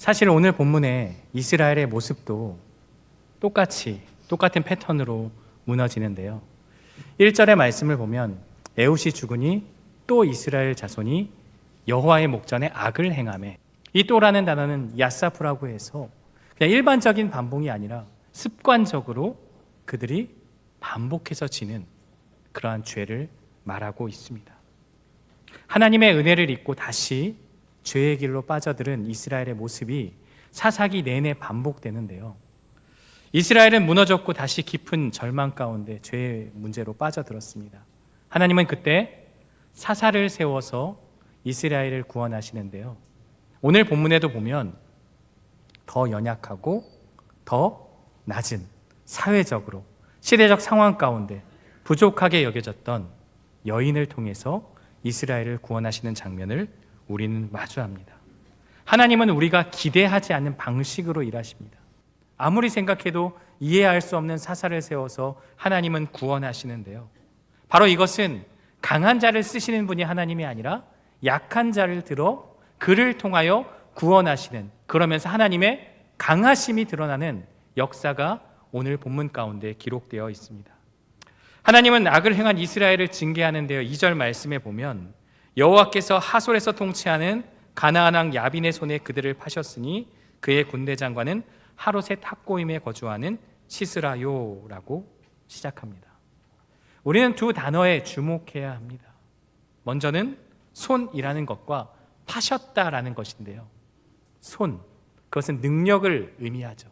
사실 오늘 본문의 이스라엘의 모습도 똑같은 패턴으로 무너지는데요. 1절의 말씀을 보면 에훗이 죽으니 또 이스라엘 자손이 여호와의 목전에 악을 행하매, 이 또라는 단어는 야사프라고 해서 그냥 일반적인 반복이 아니라 습관적으로 그들이 반복해서 지는 그러한 죄를 말하고 있습니다. 하나님의 은혜를 잊고 다시 죄의 길로 빠져들은 이스라엘의 모습이 사사기 내내 반복되는데요. 이스라엘은 무너졌고 다시 깊은 절망 가운데 죄의 문제로 빠져들었습니다. 하나님은 그때 사사를 세워서 이스라엘을 구원하시는데요. 오늘 본문에도 보면 더 연약하고 더 낮은 사회적으로 시대적 상황 가운데 부족하게 여겨졌던 여인을 통해서 이스라엘을 구원하시는 장면을 우리는 마주합니다. 하나님은 우리가 기대하지 않는 방식으로 일하십니다. 아무리 생각해도 이해할 수 없는 사사를 세워서 하나님은 구원하시는데요. 바로 이것은 강한 자를 쓰시는 분이 하나님이 아니라 약한 자를 들어 그를 통하여 구원하시는, 그러면서 하나님의 강하심이 드러나는 역사가 오늘 본문 가운데 기록되어 있습니다. 하나님은 악을 행한 이스라엘을 징계하는데요. 2절 말씀에 보면 여호와께서 하솔에서 통치하는 가나안 왕 야빈의 손에 그들을 파셨으니 그의 군대 장관은 하롯의 탑고임에 거주하는 시스라요라고 시작합니다. 우리는 두 단어에 주목해야 합니다. 먼저는 손이라는 것과 파셨다라는 것인데요. 손, 그것은 능력을 의미하죠.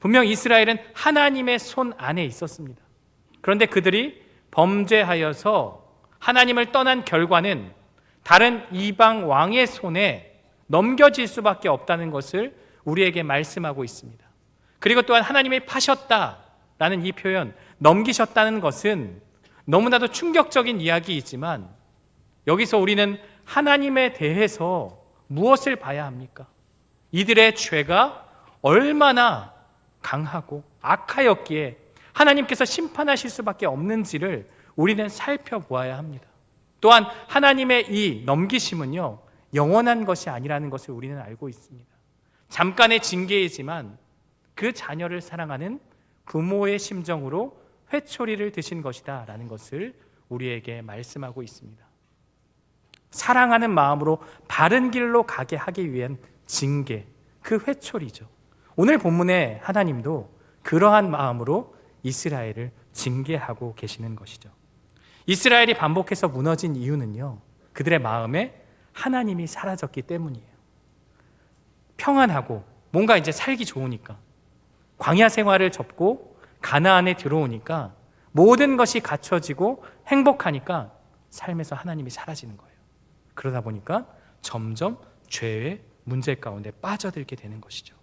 분명 이스라엘은 하나님의 손 안에 있었습니다. 그런데 그들이 범죄하여서 하나님을 떠난 결과는 다른 이방 왕의 손에 넘겨질 수밖에 없다는 것을 우리에게 말씀하고 있습니다. 그리고 또한 하나님이 파셨다라는 이 표현, 넘기셨다는 것은 너무나도 충격적인 이야기이지만 여기서 우리는 하나님에 대해서 무엇을 봐야 합니까? 이들의 죄가 얼마나 강하고 악하였기에 하나님께서 심판하실 수밖에 없는지를 우리는 살펴보아야 합니다. 또한 하나님의 이 넘기심은요, 영원한 것이 아니라는 것을 우리는 알고 있습니다. 잠깐의 징계이지만 그 자녀를 사랑하는 부모의 심정으로 회초리를 드신 것이다 라는 것을 우리에게 말씀하고 있습니다. 사랑하는 마음으로 바른 길로 가게 하기 위한 징계, 그 회초리죠. 오늘 본문에 하나님도 그러한 마음으로 이스라엘을 징계하고 계시는 것이죠. 이스라엘이 반복해서 무너진 이유는요, 그들의 마음에 하나님이 사라졌기 때문이에요. 평안하고 뭔가 이제 살기 좋으니까, 광야 생활을 접고 가나안에 들어오니까 모든 것이 갖춰지고 행복하니까 삶에서 하나님이 사라지는 거예요. 그러다 보니까 점점 죄의 문제 가운데 빠져들게 되는 것이죠.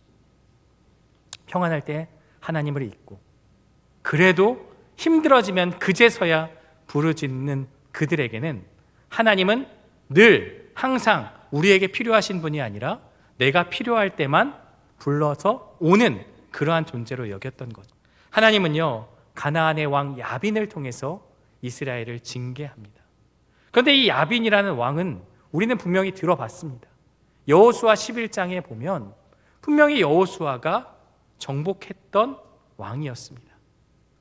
평안할 때 하나님을 잊고, 그래도 힘들어지면 그제서야 부르짖는 그들에게는 하나님은 늘 항상 우리에게 필요하신 분이 아니라 내가 필요할 때만 불러서 오는 그러한 존재로 여겼던 거죠. 하나님은요, 가나안의 왕 야빈을 통해서 이스라엘을 징계합니다. 그런데 이 야빈이라는 왕은 우리는 분명히 들어봤습니다. 여호수아 11장에 보면 분명히 여호수아가 정복했던 왕이었습니다.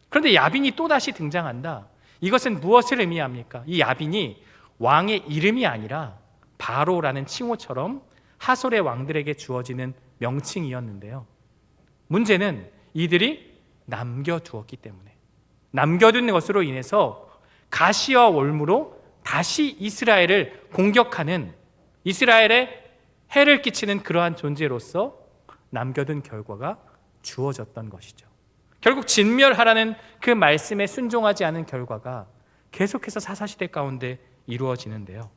그런데 야빈이 또다시 등장한다. 이것은 무엇을 의미합니까? 이 야빈이 왕의 이름이 아니라 바로라는 칭호처럼 하솔의 왕들에게 주어지는 명칭이었는데요. 문제는 이들이 남겨두었기 때문에, 남겨둔 것으로 인해서 가시와 올무로 다시 이스라엘을 공격하는, 이스라엘에 해를 끼치는 그러한 존재로서 남겨둔 결과가 주어졌던 것이죠. 결국 진멸하라는 그 말씀에 순종하지 않은 결과가 계속해서 사사시대 가운데 이루어지는데요.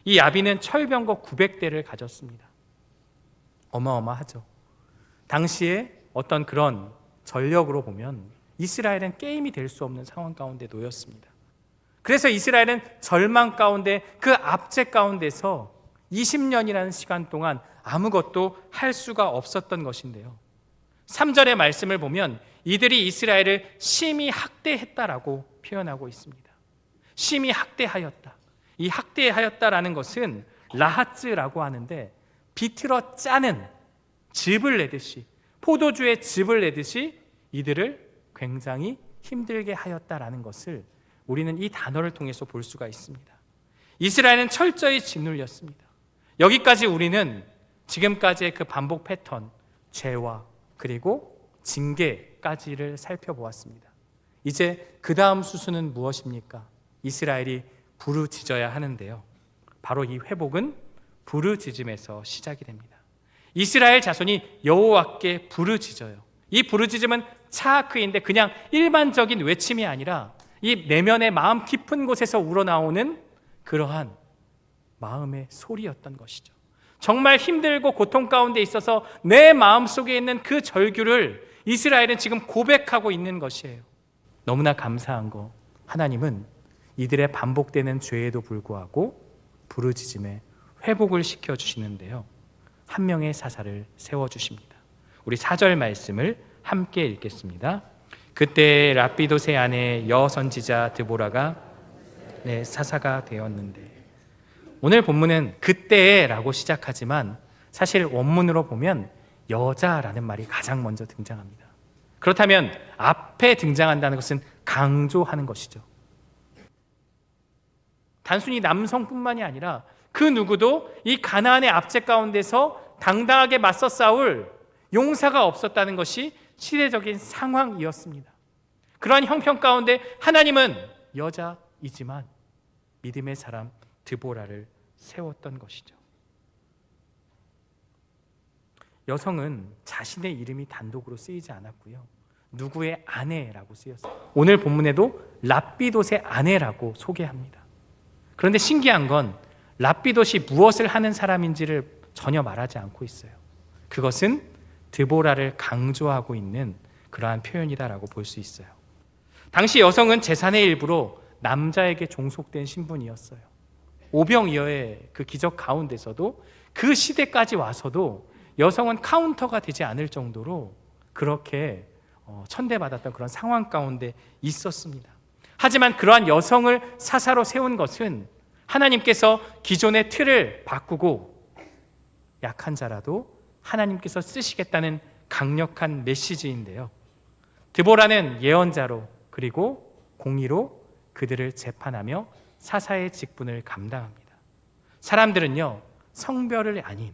이 야빈은 철병거 900대를 가졌습니다. 어마어마하죠. 당시에 어떤 그런 전력으로 보면 이스라엘은 게임이 될 수 없는 상황 가운데 놓였습니다. 그래서 이스라엘은 절망 가운데, 그 압제 가운데서 20년이라는 시간 동안 아무것도 할 수가 없었던 것인데요. 3절의 말씀을 보면 이들이 이스라엘을 심히 학대했다라고 표현하고 있습니다. 심히 학대하였다. 이 학대하였다라는 것은 라하츠라고 하는데 비틀어 짜는 즙을 내듯이, 포도주에 즙을 내듯이 이들을 굉장히 힘들게 하였다라는 것을 우리는 이 단어를 통해서 볼 수가 있습니다. 이스라엘은 철저히 짓눌렸습니다. 여기까지 우리는 지금까지의 그 반복 패턴, 죄와 그리고 징계까지를 살펴보았습니다. 이제 그 다음 수순은 무엇입니까? 이스라엘이 부르짖어야 하는데요. 바로 이 회복은 부르짖음에서 시작이 됩니다. 이스라엘 자손이 여호와께 부르짖어요. 이 부르짖음은 차크인데 그냥 일반적인 외침이 아니라 이 내면의 마음 깊은 곳에서 우러나오는 그러한 마음의 소리였던 것이죠. 정말 힘들고 고통 가운데 있어서 내 마음속에 있는 그 절규를 이스라엘은 지금 고백하고 있는 것이에요. 너무나 감사한 거, 하나님은 이들의 반복되는 죄에도 불구하고 부르짖음에 회복을 시켜주시는데요, 한 명의 사사를 세워주십니다. 우리 4절 말씀을 함께 읽겠습니다. 그때 랍비도세 아내 여선지자 드보라가 내 사사가 되었는데, 오늘 본문은 그때라고 시작하지만 사실 원문으로 보면 여자라는 말이 가장 먼저 등장합니다. 그렇다면 앞에 등장한다는 것은 강조하는 것이죠. 단순히 남성뿐만이 아니라 그 누구도 이 가나안의 압제 가운데서 당당하게 맞서 싸울 용사가 없었다는 것이 시대적인 상황이었습니다. 그러한 형편 가운데 하나님은 여자이지만 믿음의 사람 드보라를 세웠던 것이죠. 여성은 자신의 이름이 단독으로 쓰이지 않았고요, 누구의 아내라고 쓰였어요. 오늘 본문에도 랍비돗의 아내라고 소개합니다. 그런데 신기한 건 랍비돗이 무엇을 하는 사람인지를 전혀 말하지 않고 있어요. 그것은 드보라를 강조하고 있는 그러한 표현이다라고 볼 수 있어요. 당시 여성은 재산의 일부로 남자에게 종속된 신분이었어요. 오병이어의 그 기적 가운데서도 그 시대까지 와서도 여성은 카운터가 되지 않을 정도로 그렇게 천대받았던 그런 상황 가운데 있었습니다. 하지만 그러한 여성을 사사로 세운 것은 하나님께서 기존의 틀을 바꾸고 약한 자라도 하나님께서 쓰시겠다는 강력한 메시지인데요, 드보라는 예언자로 그리고 공의로 그들을 재판하며 사사의 직분을 감당합니다. 사람들은요, 성별을 아닌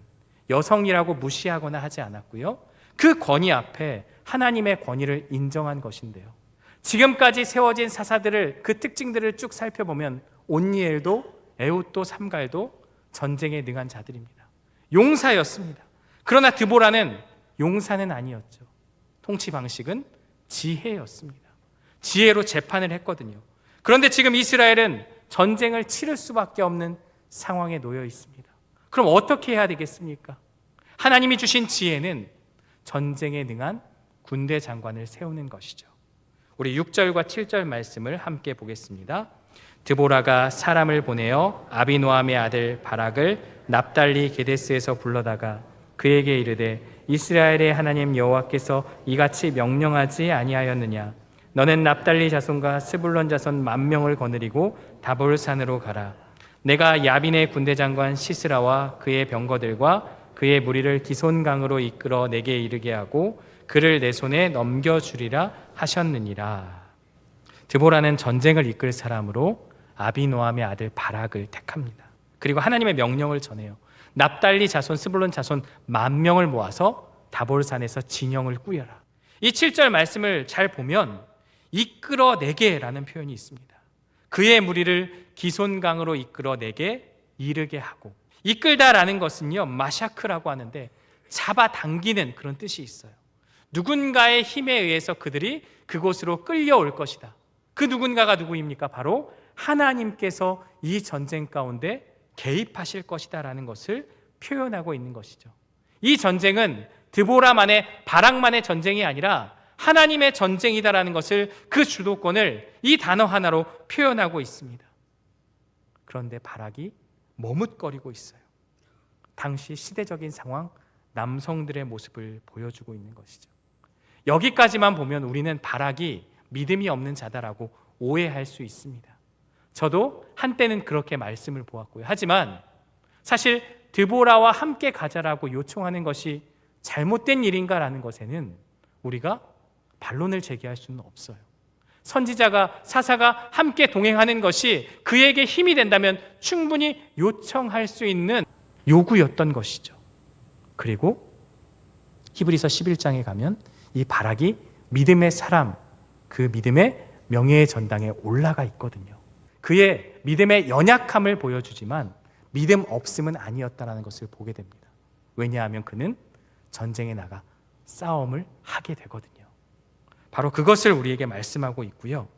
여성이라고 무시하거나 하지 않았고요, 그 권위 앞에 하나님의 권위를 인정한 것인데요, 지금까지 세워진 사사들을, 그 특징들을 쭉 살펴보면 온니엘도 에훗도 삼갈도 전쟁에 능한 자들입니다. 용사였습니다. 그러나 드보라는 용사는 아니었죠. 통치 방식은 지혜였습니다. 지혜로 재판을 했거든요. 그런데 지금 이스라엘은 전쟁을 치를 수밖에 없는 상황에 놓여 있습니다. 그럼 어떻게 해야 되겠습니까? 하나님이 주신 지혜는 전쟁에 능한 군대 장관을 세우는 것이죠. 우리 6절과 7절 말씀을 함께 보겠습니다. 드보라가 사람을 보내어 아비노함의 아들 바락을 납달리 게데스에서 불러다가 그에게 이르되 이스라엘의 하나님 여호와께서 이같이 명령하지 아니하였느냐? 너는 납달리 자손과 스불론 자손 10,000명을 거느리고 다볼산으로 가라. 내가 야빈의 군대 장관 시스라와 그의 병거들과 그의 무리를 기손강으로 이끌어 내게 이르게 하고 그를 내 손에 넘겨주리라 하셨느니라. 드보라는 전쟁을 이끌 사람으로 아비노함의 아들 바락을 택합니다. 그리고 하나님의 명령을 전해요. 납달리 자손, 스불론 자손 10,000명을 모아서 다볼산에서 진영을 꾸려라. 이 7절 말씀을 잘 보면 이끌어내게라는 표현이 있습니다. 그의 무리를 기손강으로 이끌어내게 이르게 하고, 이끌다라는 것은요, 마샤크라고 하는데 잡아당기는 그런 뜻이 있어요. 누군가의 힘에 의해서 그들이 그곳으로 끌려올 것이다. 그 누군가가 누구입니까? 바로 하나님께서 이 전쟁 가운데 개입하실 것이다라는 것을 표현하고 있는 것이죠. 이 전쟁은 드보라만의, 바락만의 전쟁이 아니라 하나님의 전쟁이다라는 것을, 그 주도권을 이 단어 하나로 표현하고 있습니다. 그런데 바락이 머뭇거리고 있어요. 당시 시대적인 상황, 남성들의 모습을 보여주고 있는 것이죠. 여기까지만 보면 우리는 바락이 믿음이 없는 자다라고 오해할 수 있습니다. 저도 한때는 그렇게 말씀을 보았고요. 하지만 사실 드보라와 함께 가자라고 요청하는 것이 잘못된 일인가라는 것에는 우리가 반론을 제기할 수는 없어요. 선지자가 사사가 함께 동행하는 것이 그에게 힘이 된다면 충분히 요청할 수 있는 요구였던 것이죠. 그리고 히브리서 11장에 가면 이 바락이 믿음의 사람, 그 믿음의 명예의 전당에 올라가 있거든요. 그의 믿음의 연약함을 보여주지만 믿음 없음은 아니었다는 것을 보게 됩니다. 왜냐하면 그는 전쟁에 나가 싸움을 하게 되거든요. 바로 그것을 우리에게 말씀하고 있고요.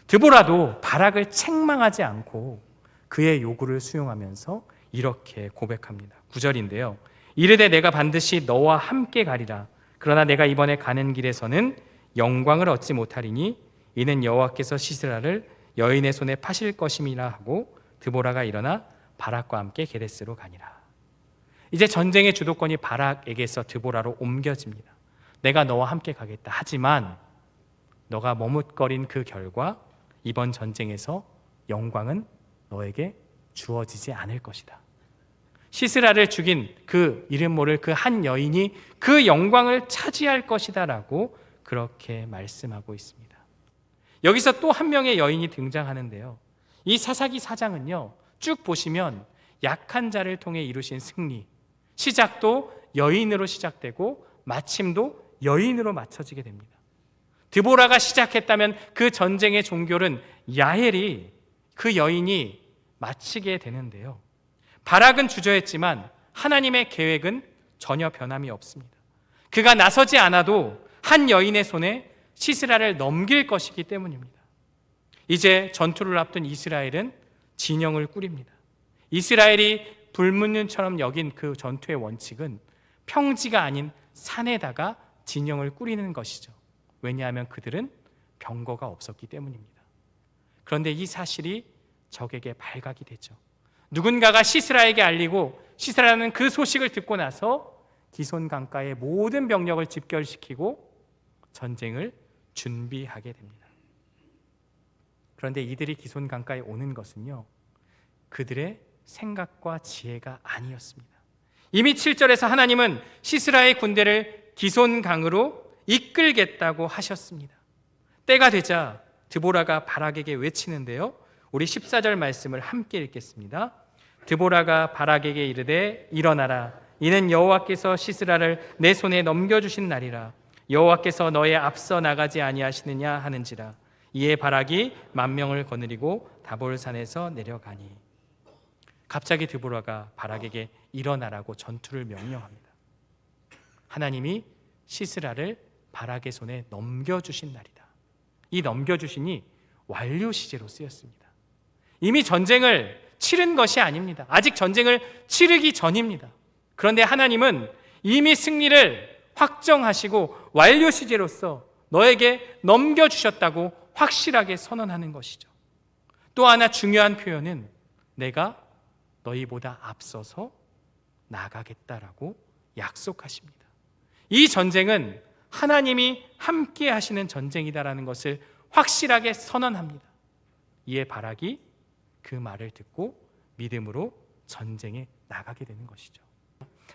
드보라도 바락을 책망하지 않고 그의 요구를 수용하면서 이렇게 고백합니다. 9절인데요. 이르되 내가 반드시 너와 함께 가리라. 그러나 내가 이번에 가는 길에서는 영광을 얻지 못하리니 이는 여호와께서 시스라를 여인의 손에 파실 것임이라 하고 드보라가 일어나 바락과 함께 게데스로 가니라. 이제 전쟁의 주도권이 바락에게서 드보라로 옮겨집니다. 내가 너와 함께 가겠다. 하지만 너가 머뭇거린 그 결과 이번 전쟁에서 영광은 너에게 주어지지 않을 것이다. 시스라를 죽인 그 이름 모를 그 한 여인이 그 영광을 차지할 것이다 라고 그렇게 말씀하고 있습니다. 여기서 또 한 명의 여인이 등장하는데요. 이 사사기 4장은요 쭉 보시면 약한 자를 통해 이루신 승리, 시작도 여인으로 시작되고 마침도 여인으로 맞춰지게 됩니다. 드보라가 시작했다면 그 전쟁의 종결은 야헬이, 그 여인이 마치게 되는데요. 바락은 주저했지만 하나님의 계획은 전혀 변함이 없습니다. 그가 나서지 않아도 한 여인의 손에 시스라를 넘길 것이기 때문입니다. 이제 전투를 앞둔 이스라엘은 진영을 꾸립니다. 이스라엘이 불문율처럼 여긴 그 전투의 원칙은 평지가 아닌 산에다가 진영을 꾸리는 것이죠. 왜냐하면 그들은 병거가 없었기 때문입니다. 그런데 이 사실이 적에게 발각이 되죠. 누군가가 시스라에게 알리고 시스라는 그 소식을 듣고 나서 기손 강가의 모든 병력을 집결시키고 전쟁을 준비하게 됩니다. 그런데 이들이 기손 강가에 오는 것은요 그들의 생각과 지혜가 아니었습니다. 이미 7절에서 하나님은 시스라의 군대를 기손 강으로 이끌겠다고 하셨습니다. 때가 되자 드보라가 바락에게 외치는데요. 우리 14절 말씀을 함께 읽겠습니다. 드보라가 바락에게 이르되 일어나라. 이는 여호와께서 시스라를 내 손에 넘겨주신 날이라. 여호와께서 너의 앞서 나가지 아니하시느냐 하는지라. 이에 바락이 만명을 거느리고 다볼산에서 내려가니. 갑자기 드보라가 바락에게 일어나라고 전투를 명령합니다. 하나님이 시스라를 바락의 손에 넘겨주신 날이다. 이 넘겨주신이 완료 시제로 쓰였습니다. 이미 전쟁을 치른 것이 아닙니다. 아직 전쟁을 치르기 전입니다. 그런데 하나님은 이미 승리를 확정하시고 완료 시제로서 너에게 넘겨주셨다고 확실하게 선언하는 것이죠. 또 하나 중요한 표현은 내가 너희보다 앞서서 나가겠다라고 약속하십니다. 이 전쟁은 하나님이 함께 하시는 전쟁이다라는 것을 확실하게 선언합니다. 이에 바락이 그 말을 듣고 믿음으로 전쟁에 나가게 되는 것이죠.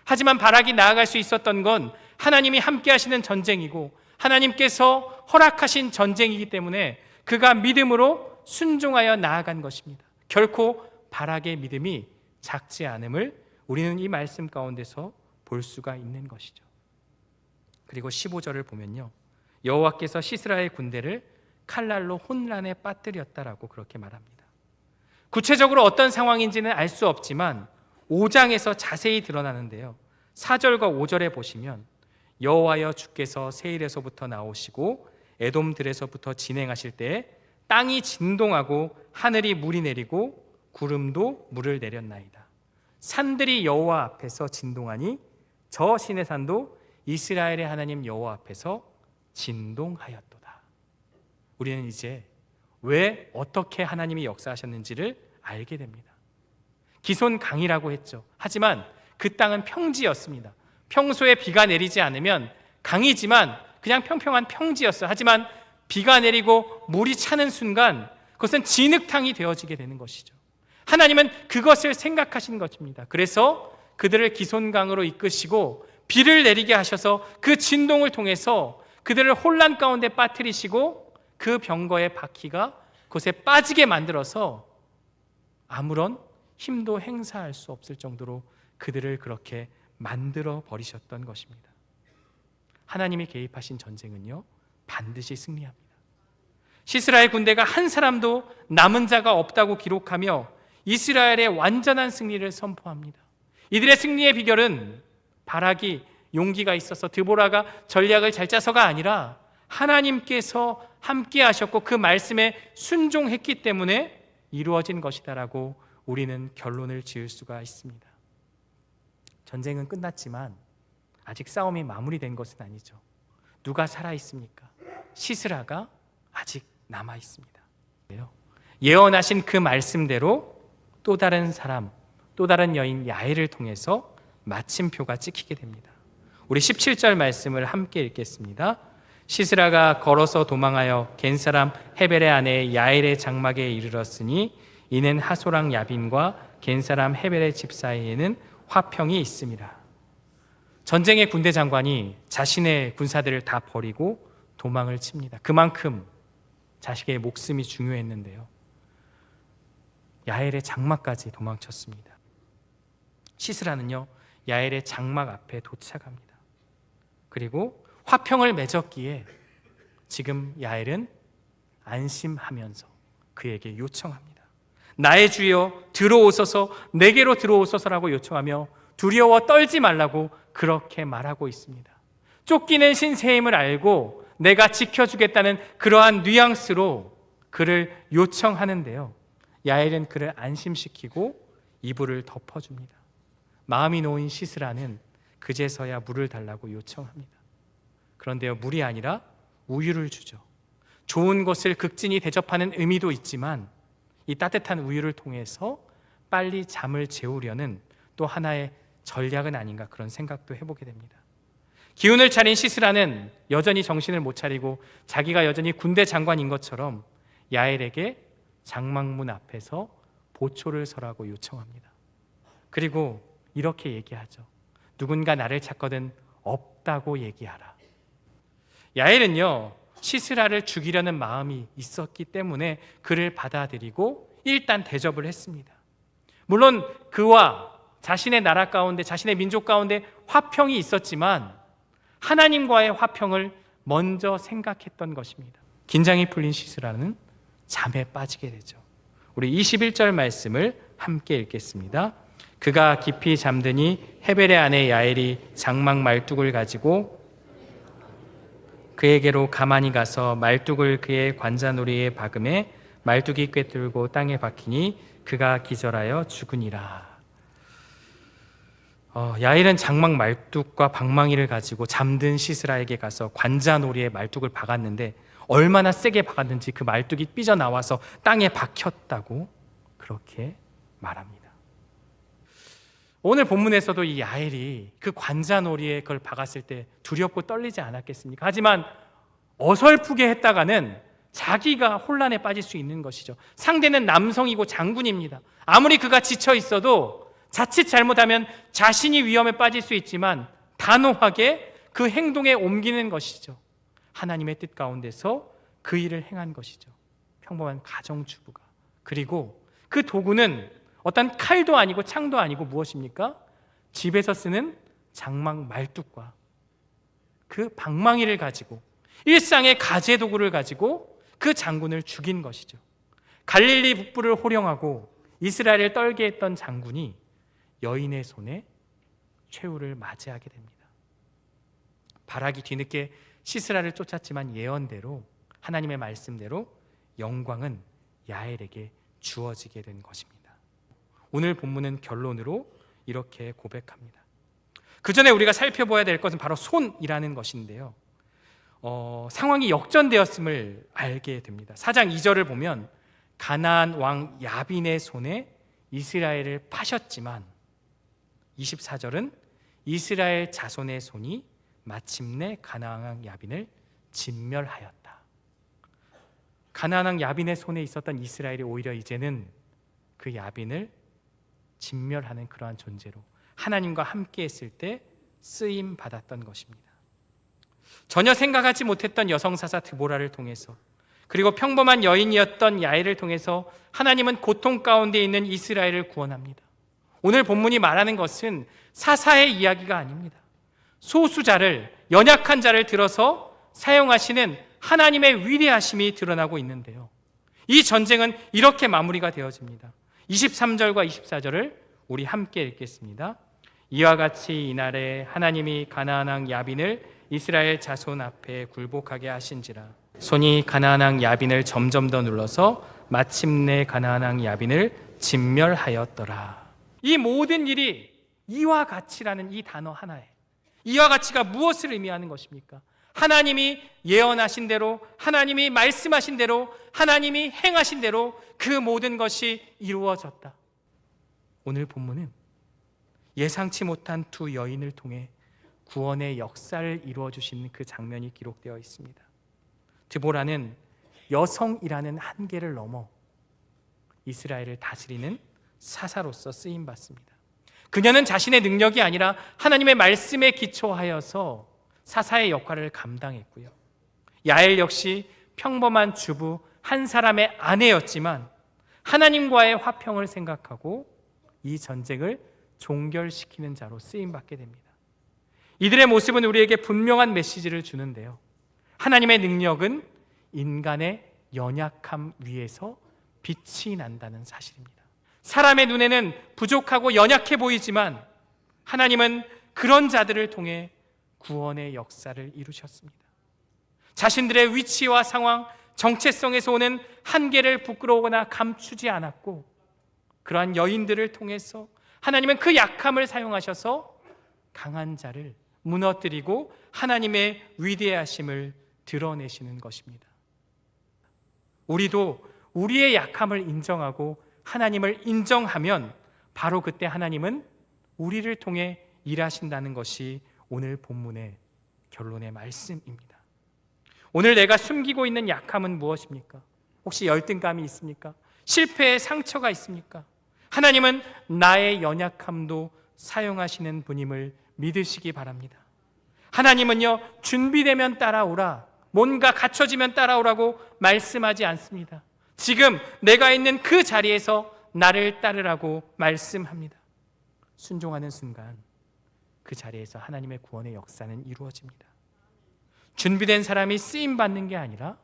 하지만 바락이 나아갈 수 있었던 건 하나님이 함께 하시는 전쟁이고 하나님께서 허락하신 전쟁이기 때문에 그가 믿음으로 순종하여 나아간 것입니다. 결코 바락의 믿음이 작지 않음을 우리는 이 말씀 가운데서 볼 수가 있는 것이죠. 그리고 15절을 보면요, 여호와께서 시스라의 군대를 칼날로 혼란에 빠뜨렸다라고 그렇게 말합니다. 구체적으로 어떤 상황인지는 알 수 없지만 5장에서 자세히 드러나는데요, 4절과 5절에 보시면 여호와여 주께서 세일에서부터 나오시고 에돔들에서부터 진행하실 때에 땅이 진동하고 하늘이 물이 내리고 구름도 물을 내렸나이다. 산들이 여호와 앞에서 진동하니 저 시내산도 이스라엘의 하나님 여호와 앞에서 진동하였도다. 우리는 이제 왜 어떻게 하나님이 역사하셨는지를 알게 됩니다. 기손 강이라고 했죠. 하지만 그 땅은 평지였습니다. 평소에 비가 내리지 않으면 강이지만 그냥 평평한 평지였어요. 하지만 비가 내리고 물이 차는 순간 그것은 진흙탕이 되어지게 되는 것이죠. 하나님은 그것을 생각하신 것입니다. 그래서 그들을 기손강으로 이끄시고 비를 내리게 하셔서 그 진동을 통해서 그들을 혼란 가운데 빠뜨리시고 그 병거의 바퀴가 그곳에 빠지게 만들어서 아무런 힘도 행사할 수 없을 정도로 그들을 그렇게 만들어 버리셨던 것입니다. 하나님이 개입하신 전쟁은요, 반드시 승리합니다. 시스라의 군대가 한 사람도 남은 자가 없다고 기록하며 이스라엘의 완전한 승리를 선포합니다. 이들의 승리의 비결은 바락이 용기가 있어서 드보라가 전략을 잘 짜서가 아니라 하나님께서 함께 하셨고 그 말씀에 순종했기 때문에 이루어진 것이다라고 우리는 결론을 지을 수가 있습니다. 전쟁은 끝났지만 아직 싸움이 마무리된 것은 아니죠. 누가 살아 있습니까? 시스라가 아직 남아 있습니다. 예언하신 그 말씀대로 또 다른 사람, 또 다른 여인 야엘을 통해서 마침표가 찍히게 됩니다. 우리 17절 말씀을 함께 읽겠습니다. 시스라가 걸어서 도망하여 겐 사람 헤벨의 아내 야엘의 장막에 이르렀으니 이는 하소랑 야빈과 겐 사람 헤벨의 집 사이에는 화평이 있음이라. 전쟁의 군대 장관이 자신의 군사들을 다 버리고 도망을 칩니다. 그만큼 자식의 목숨이 중요했는데요, 야엘의 장막까지 도망쳤습니다. 시스라는요, 야엘의 장막 앞에 도착합니다. 그리고 화평을 맺었기에 지금 야엘은 안심하면서 그에게 요청합니다. 나의 주여 들어오소서, 내게로 들어오소서라고 요청하며 두려워 떨지 말라고 그렇게 말하고 있습니다. 쫓기는 신세임을 알고 내가 지켜주겠다는 그러한 뉘앙스로 그를 요청하는데요, 야엘은 그를 안심시키고 이불을 덮어줍니다. 마음이 놓인 시스라는 그제서야 물을 달라고 요청합니다. 그런데요, 물이 아니라 우유를 주죠. 좋은 것을 극진히 대접하는 의미도 있지만 이 따뜻한 우유를 통해서 빨리 잠을 재우려는 또 하나의 전략은 아닌가, 그런 생각도 해보게 됩니다. 기운을 차린 시스라는 여전히 정신을 못 차리고 자기가 여전히 군대 장관인 것처럼 야엘에게 장막문 앞에서 보초를 서라고 요청합니다. 그리고 이렇게 얘기하죠. 누군가 나를 찾거든 없다고 얘기하라. 야엘은요, 시스라를 죽이려는 마음이 있었기 때문에 그를 받아들이고 일단 대접을 했습니다. 물론 그와 자신의 나라 가운데, 자신의 민족 가운데 화평이 있었지만 하나님과의 화평을 먼저 생각했던 것입니다. 긴장이 풀린 시스라는 잠에 빠지게 되죠. 우리 21절 말씀을 함께 읽겠습니다. 그가 깊이 잠드니 헤벨의 아내 야엘이 장막 말뚝을 가지고 그에게로 가만히 가서 말뚝을 그의 관자놀이에 박음에 말뚝이 꿰뚫고 땅에 박히니 그가 기절하여 죽으니라. 야엘은 장막 말뚝과 방망이를 가지고 잠든 시스라에게 가서 관자놀이에 말뚝을 박았는데 얼마나 세게 박았는지 그 말뚝이 삐져나와서 땅에 박혔다고 그렇게 말합니다. 오늘 본문에서도 이 야엘이 그 관자놀이에 그걸 박았을 때 두렵고 떨리지 않았겠습니까? 하지만 어설프게 했다가는 자기가 혼란에 빠질 수 있는 것이죠. 상대는 남성이고 장군입니다. 아무리 그가 지쳐 있어도 자칫 잘못하면 자신이 위험에 빠질 수 있지만 단호하게 그 행동에 옮기는 것이죠. 하나님의 뜻 가운데서 그 일을 행한 것이죠. 평범한 가정주부가. 그리고 그 도구는 어떤 칼도 아니고 창도 아니고 무엇입니까? 집에서 쓰는 장막 말뚝과 그 방망이를 가지고 일상의 가재 도구를 가지고 그 장군을 죽인 것이죠. 갈릴리 북부를 호령하고 이스라엘을 떨게 했던 장군이 여인의 손에 최후를 맞이하게 됩니다. 바락이 뒤늦게 시스라를 쫓았지만 예언대로, 하나님의 말씀대로 영광은 야엘에게 주어지게 된 것입니다. 오늘 본문은 결론으로 이렇게 고백합니다. 그 전에 우리가 살펴봐야 될 것은 바로 손이라는 것인데요, 상황이 역전되었음을 알게 됩니다. 4장 2절을 보면 가나안 왕 야빈의 손에 이스라엘을 파셨지만 24절은 이스라엘 자손의 손이 마침내 가나안 왕 야빈을 진멸하였다. 가나안 왕 야빈의 손에 있었던 이스라엘이 오히려 이제는 그 야빈을 진멸하는 그러한 존재로 하나님과 함께 했을 때 쓰임 받았던 것입니다. 전혀 생각하지 못했던 여성사사 드보라를 통해서, 그리고 평범한 여인이었던 야엘을 통해서 하나님은 고통 가운데 있는 이스라엘을 구원합니다. 오늘 본문이 말하는 것은 사사의 이야기가 아닙니다. 소수자를, 연약한 자를 들어서 사용하시는 하나님의 위대하심이 드러나고 있는데요, 이 전쟁은 이렇게 마무리가 되어집니다. 23절과 24절을 우리 함께 읽겠습니다. 이와 같이 이날에 하나님이 가나안 왕 야빈을 이스라엘 자손 앞에 굴복하게 하신지라. 손이 가나안 왕 야빈을 점점 더 눌러서 마침내 가나안 왕 야빈을 진멸하였더라. 이 모든 일이 이와 같이라는 이 단어 하나에, 이와 같이가 무엇을 의미하는 것입니까? 하나님이 예언하신 대로, 하나님이 말씀하신 대로, 하나님이 행하신 대로 그 모든 것이 이루어졌다. 오늘 본문은 예상치 못한 두 여인을 통해 구원의 역사를 이루어 주신 그 장면이 기록되어 있습니다. 드보라는 여성이라는 한계를 넘어 이스라엘을 다스리는 사사로서 쓰임 받습니다. 그녀는 자신의 능력이 아니라 하나님의 말씀에 기초하여서 사사의 역할을 감당했고요, 야엘 역시 평범한 주부 한 사람의 아내였지만 하나님과의 화평을 생각하고 이 전쟁을 종결시키는 자로 쓰임받게 됩니다. 이들의 모습은 우리에게 분명한 메시지를 주는데요, 하나님의 능력은 인간의 연약함 위에서 빛이 난다는 사실입니다. 사람의 눈에는 부족하고 연약해 보이지만 하나님은 그런 자들을 통해 구원의 역사를 이루셨습니다. 자신들의 위치와 상황, 정체성에서 오는 한계를 부끄러워하거나 감추지 않았고, 그러한 여인들을 통해서 하나님은 그 약함을 사용하셔서 강한 자를 무너뜨리고 하나님의 위대하심을 드러내시는 것입니다. 우리도 우리의 약함을 인정하고 하나님을 인정하면 바로 그때 하나님은 우리를 통해 일하신다는 것이 오늘 본문의 결론의 말씀입니다. 오늘 내가 숨기고 있는 약함은 무엇입니까? 혹시 열등감이 있습니까? 실패의 상처가 있습니까? 하나님은 나의 연약함도 사용하시는 분임을 믿으시기 바랍니다. 하나님은요, 준비되면 따라오라, 뭔가 갖춰지면 따라오라고 말씀하지 않습니다. 지금 내가 있는 그 자리에서 나를 따르라고 말씀합니다. 순종하는 순간 그 자리에서 하나님의 구원의 역사는 이루어집니다. 준비된 사람이 쓰임받는 게 아니라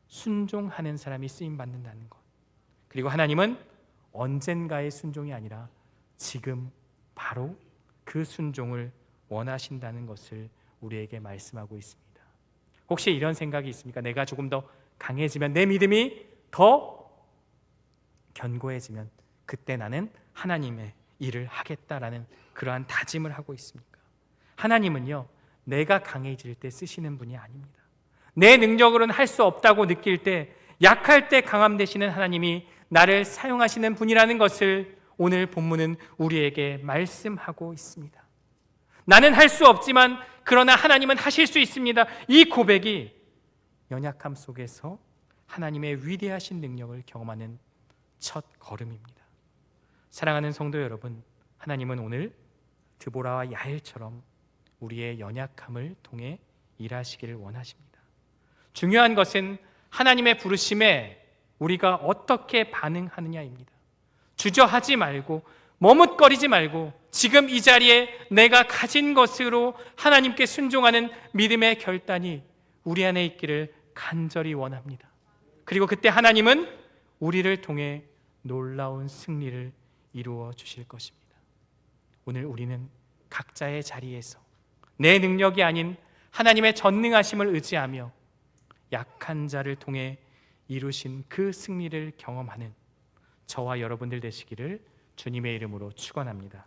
순종하는 사람이 쓰임받는다는 것. 그리고 하나님은 언젠가의 순종이 아니라 지금 바로 그 순종을 원하신다는 것을 우리에게 말씀하고 있습니다. 혹시 이런 생각이 있습니까? 내가 조금 더 강해지면, 내 믿음이 더 견고해지면 그때 나는 하나님의 일을 하겠다라는 그러한 다짐을 하고 있습니까? 하나님은요, 내가 강해질 때 쓰시는 분이 아닙니다. 내 능력으로는 할 수 없다고 느낄 때, 약할 때 강함 되시는 하나님이 나를 사용하시는 분이라는 것을 오늘 본문은 우리에게 말씀하고 있습니다. 나는 할 수 없지만 그러나 하나님은 하실 수 있습니다. 이 고백이 연약함 속에서 하나님의 위대하신 능력을 경험하는 첫 걸음입니다. 사랑하는 성도 여러분, 하나님은 오늘 드보라와 야엘처럼 우리의 연약함을 통해 일하시기를 원하십니다. 중요한 것은 하나님의 부르심에 우리가 어떻게 반응하느냐입니다. 주저하지 말고, 머뭇거리지 말고, 지금 이 자리에 내가 가진 것으로 하나님께 순종하는 믿음의 결단이 우리 안에 있기를 간절히 원합니다. 그리고 그때 하나님은 우리를 통해 놀라운 승리를 이루어 주실 것입니다. 오늘 우리는 각자의 자리에서 내 능력이 아닌 하나님의 전능하심을 의지하며 약한 자를 통해 이루신 그 승리를 경험하는 저와 여러분들 되시기를 주님의 이름으로 축원합니다.